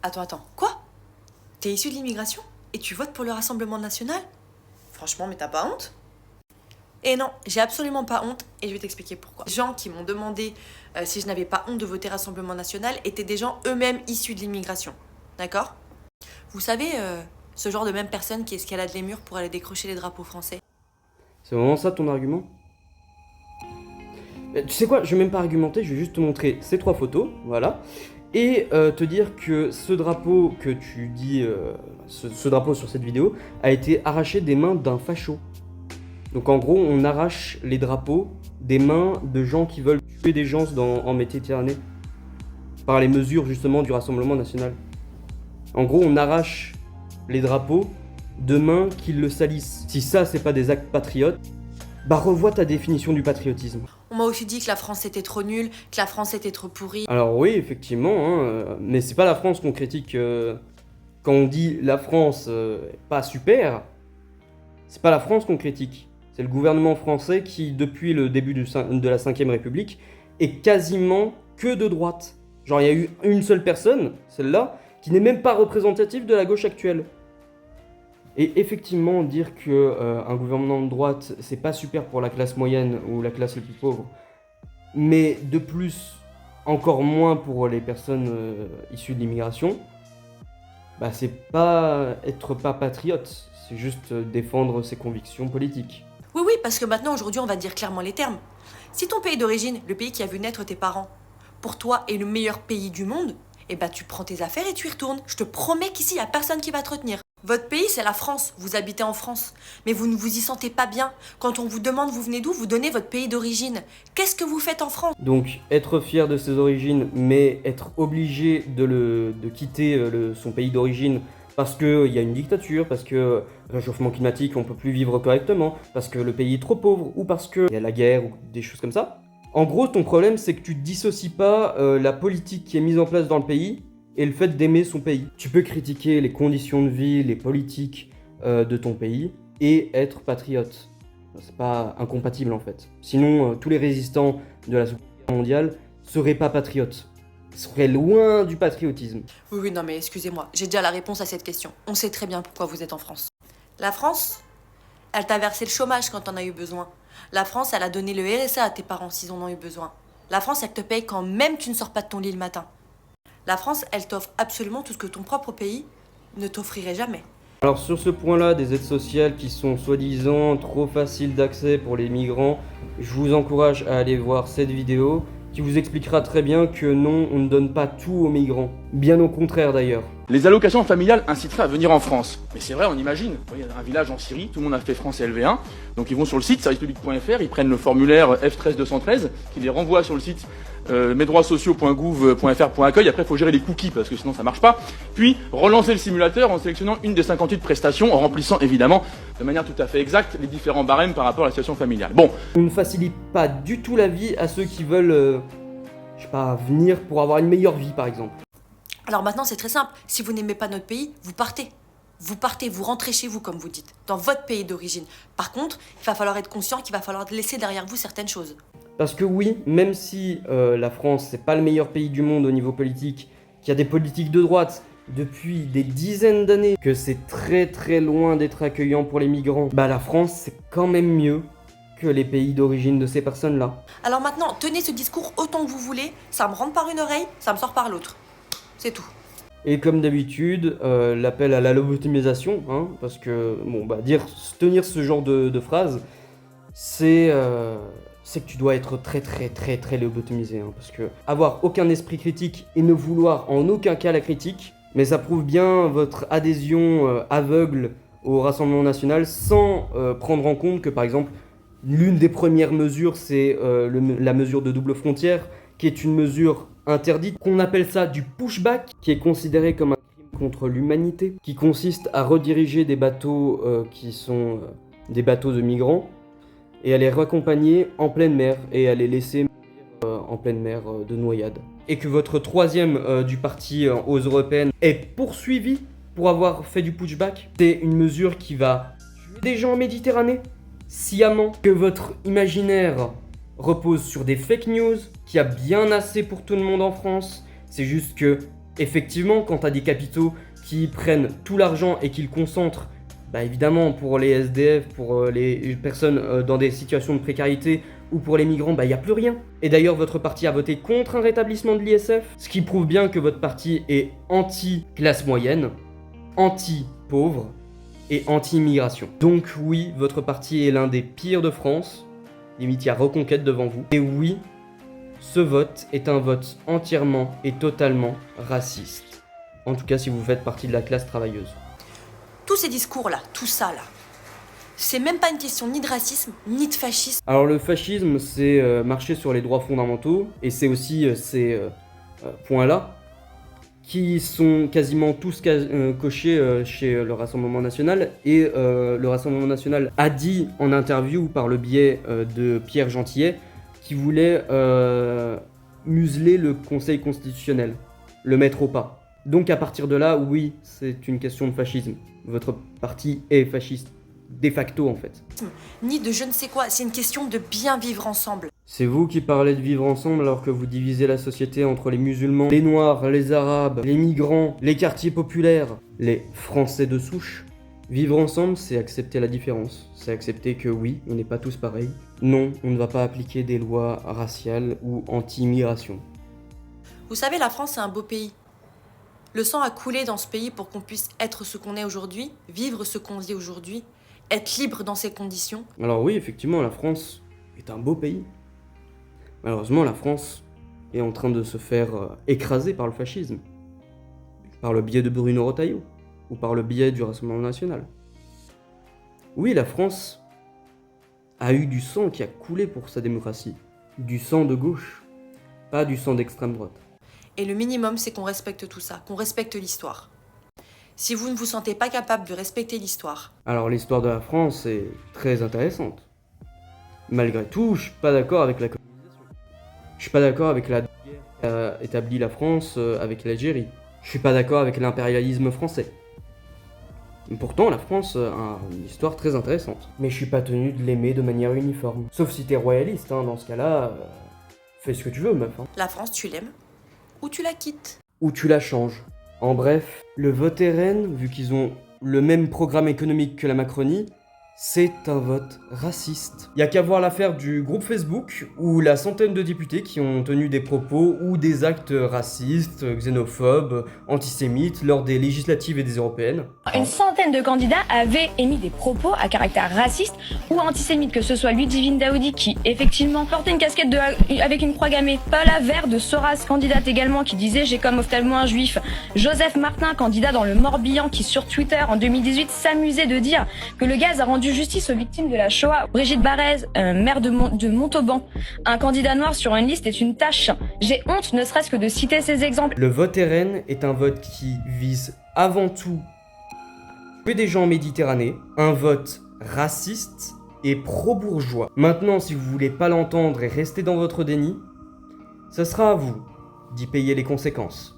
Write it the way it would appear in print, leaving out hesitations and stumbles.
Attends, quoi? T'es issu de l'immigration? Et tu votes pour le Rassemblement national? Franchement, mais t'as pas honte? Et non, j'ai absolument pas honte et je vais t'expliquer pourquoi. Les gens qui m'ont demandé si je n'avais pas honte de voter Rassemblement national étaient des gens eux-mêmes issus de l'immigration. D'accord? Vous savez, ce genre de même personne qui escalade les murs pour aller décrocher les drapeaux français. C'est vraiment ça ton argument? Tu sais quoi, je vais même pas argumenter, je vais juste te montrer ces 3 photos, voilà, et te dire que ce drapeau que tu dis, ce drapeau sur cette vidéo, a été arraché des mains d'un facho. Donc en gros, on arrache les drapeaux des mains de gens qui veulent tuer des gens en Méditerranée, par les mesures justement du Rassemblement national. En gros, on arrache les drapeaux de mains qui le salissent. Si ça, c'est pas des actes patriotes, bah revois ta définition du patriotisme. On m'a aussi dit que la France était trop nulle, que la France était trop pourrie. Alors oui, effectivement, hein, mais c'est pas la France qu'on critique. Quand on dit la France est pas super, c'est pas la France qu'on critique. C'est le gouvernement français qui, depuis le début de la 5ème République, est quasiment que de droite. Genre, il y a eu une seule personne, celle-là, qui n'est même pas représentative de la gauche actuelle. Et effectivement, dire que un gouvernement de droite, c'est pas super pour la classe moyenne ou la classe la plus pauvre, mais de plus, encore moins pour les personnes issues de l'immigration, bah c'est pas être pas patriote, c'est juste défendre ses convictions politiques. Oui, parce que maintenant, aujourd'hui, on va dire clairement les termes. Si ton pays d'origine, le pays qui a vu naître tes parents, pour toi est le meilleur pays du monde, eh ben tu prends tes affaires et tu y retournes. Je te promets qu'ici, il n'y a personne qui va te retenir. Votre pays, c'est la France. Vous habitez en France. Mais vous ne vous y sentez pas bien. Quand on vous demande vous venez d'où, vous donnez votre pays d'origine. Qu'est-ce que vous faites en France? Donc être fier de ses origines, mais être obligé de quitter son pays d'origine parce qu'il y a une dictature, parce que réchauffement climatique, on peut plus vivre correctement, parce que le pays est trop pauvre, ou parce qu'il y a la guerre, ou des choses comme ça. En gros, ton problème, c'est que tu dissocies pas la politique qui est mise en place dans le pays et le fait d'aimer son pays. Tu peux critiquer les conditions de vie, les politiques de ton pays et être patriote. C'est pas incompatible en fait. Sinon, tous les résistants de la Seconde Guerre mondiale seraient pas patriotes. Ils seraient loin du patriotisme. Oui, non, mais excusez-moi. J'ai déjà la réponse à cette question. On sait très bien pourquoi vous êtes en France. La France, elle t'a versé le chômage quand t'en as eu besoin. La France, elle a donné le RSA à tes parents s'ils en ont eu besoin. La France, elle te paye quand même tu ne sors pas de ton lit le matin. La France, elle t'offre absolument tout ce que ton propre pays ne t'offrirait jamais. Alors sur ce point-là, des aides sociales qui sont soi-disant trop faciles d'accès pour les migrants, je vous encourage à aller voir cette vidéo qui vous expliquera très bien que non, on ne donne pas tout aux migrants. Bien au contraire d'ailleurs. Les allocations familiales inciteraient à venir en France. Mais c'est vrai, on imagine. Il y a un village en Syrie, tout le monde a fait France LV1. Donc ils vont sur le site servicepublic.fr, ils prennent le formulaire F13213 qui les renvoie sur le site mesdroitssociaux.gouv.fr.accueil. Après, il faut gérer les cookies parce que sinon ça marche pas. Puis relancer le simulateur en sélectionnant une des 58 prestations, en remplissant évidemment de manière tout à fait exacte les différents barèmes par rapport à la situation familiale. Bon. On ne facilite pas du tout la vie à ceux qui veulent, je sais pas, venir pour avoir une meilleure vie par exemple. Alors maintenant, c'est très simple. Si vous n'aimez pas notre pays, vous partez. Vous partez, vous rentrez chez vous, comme vous dites, dans votre pays d'origine. Par contre, il va falloir être conscient qu'il va falloir laisser derrière vous certaines choses. Parce que oui, même si la France, c'est pas le meilleur pays du monde au niveau politique, qu'il y a des politiques de droite depuis des dizaines d'années, que c'est très très loin d'être accueillant pour les migrants, bah la France, c'est quand même mieux que les pays d'origine de ces personnes-là. Alors maintenant, tenez ce discours autant que vous voulez, ça me rentre par une oreille, ça me sort par l'autre. C'est tout. Et comme d'habitude, l'appel à la lobotomisation, hein, parce que, bon, bah, tenir ce genre de phrase, c'est que tu dois être très très très très lobotomisé, hein, parce que avoir aucun esprit critique et ne vouloir en aucun cas la critique, mais ça prouve bien votre adhésion aveugle au Rassemblement national sans prendre en compte que, par exemple, l'une des premières mesures, c'est la mesure de double frontière, qui est une mesure interdite, qu'on appelle ça du pushback, qui est considéré comme un crime contre l'humanité, qui consiste à rediriger des bateaux qui sont des bateaux de migrants, et à les raccompagner en pleine mer, et à les laisser mourir en pleine mer de noyade. Et que votre troisième du parti aux européennes est poursuivi pour avoir fait du pushback, c'est une mesure qui va tuer des gens en Méditerranée, sciemment, que votre imaginaire repose sur des fake news, qu'il y a bien assez pour tout le monde en France. C'est juste que Effectivement, quand t'as des capitaux qui prennent tout l'argent et qui le concentrent, bah évidemment pour les SDF, pour les personnes dans des situations de précarité ou pour les migrants, bah y a plus rien. Et d'ailleurs votre parti a voté contre un rétablissement de l'ISF, ce qui prouve bien que votre parti est anti-classe moyenne, anti-pauvre et anti-immigration. Donc oui, votre parti est l'un des pires de France, limite il y a Reconquête devant vous. Et oui, ce vote est un vote entièrement et totalement raciste. En tout cas si vous faites partie de la classe travailleuse. Tous ces discours-là, tout ça là, c'est même pas une question ni de racisme, ni de fascisme. Alors le fascisme, c'est marcher sur les droits fondamentaux, et c'est aussi ces points-là qui sont quasiment tous cochés chez le Rassemblement National. Et le Rassemblement National a dit en interview par le biais de Pierre Gentillet qu'il voulait museler le Conseil constitutionnel, le mettre au pas. Donc à partir de là, oui, c'est une question de fascisme. Votre parti est fasciste, de facto en fait. Ni de je ne sais quoi, c'est une question de bien vivre ensemble. C'est vous qui parlez de vivre ensemble alors que vous divisez la société entre les musulmans, les noirs, les arabes, les migrants, les quartiers populaires, les Français de souche. Vivre ensemble, c'est accepter la différence. C'est accepter que oui, on n'est pas tous pareils. Non, on ne va pas appliquer des lois raciales ou anti-immigration. Vous savez, la France, c'est un beau pays. Le sang a coulé dans ce pays pour qu'on puisse être ce qu'on est aujourd'hui, vivre ce qu'on vit aujourd'hui, être libre dans ces conditions. Alors oui, effectivement, la France est un beau pays. Malheureusement, la France est en train de se faire écraser par le fascisme. Par le biais de Bruno Retailleau, ou par le biais du Rassemblement National. Oui, la France a eu du sang qui a coulé pour sa démocratie. Du sang de gauche, pas du sang d'extrême droite. Et le minimum, c'est qu'on respecte tout ça, qu'on respecte l'histoire. Si vous ne vous sentez pas capable de respecter l'histoire... Alors l'histoire de la France est très intéressante. Malgré tout, je suis pas d'accord avec la colonisation. Je suis pas d'accord avec la guerre qui a établi la France avec l'Algérie. Je suis pas d'accord avec l'impérialisme français. Pourtant, la France a une histoire très intéressante. Mais je suis pas tenu de l'aimer de manière uniforme. Sauf si t'es royaliste, hein, dans ce cas-là, fais ce que tu veux, meuf. Hein. La France, tu l'aimes ou tu la quittes. Ou tu la changes. En bref, le vote RN, vu qu'ils ont le même programme économique que la Macronie, c'est un vote raciste. Y a qu'à voir l'affaire du groupe Facebook où la centaine de députés qui ont tenu des propos ou des actes racistes, xénophobes, antisémites lors des législatives et des européennes. Une centaine de candidats avaient émis des propos à caractère raciste ou antisémite, que ce soit Ludivine Daoudi qui effectivement portait une casquette avec une croix gammée, Paula Vert de Soras, candidate également, qui disait j'ai comme ophtalmo un juif, Joseph Martin, candidat dans le Morbihan, qui sur Twitter en 2018 s'amusait de dire que le gaz a rendu justice aux victimes de la Shoah. Brigitte Barrez, maire de Montauban, un candidat noir sur une liste est une tâche. J'ai honte ne serait-ce que de citer ces exemples. Le vote RN est un vote qui vise avant tout que des gens en Méditerranée, un vote raciste et pro-bourgeois. Maintenant, si vous voulez pas l'entendre et rester dans votre déni, ce sera à vous d'y payer les conséquences.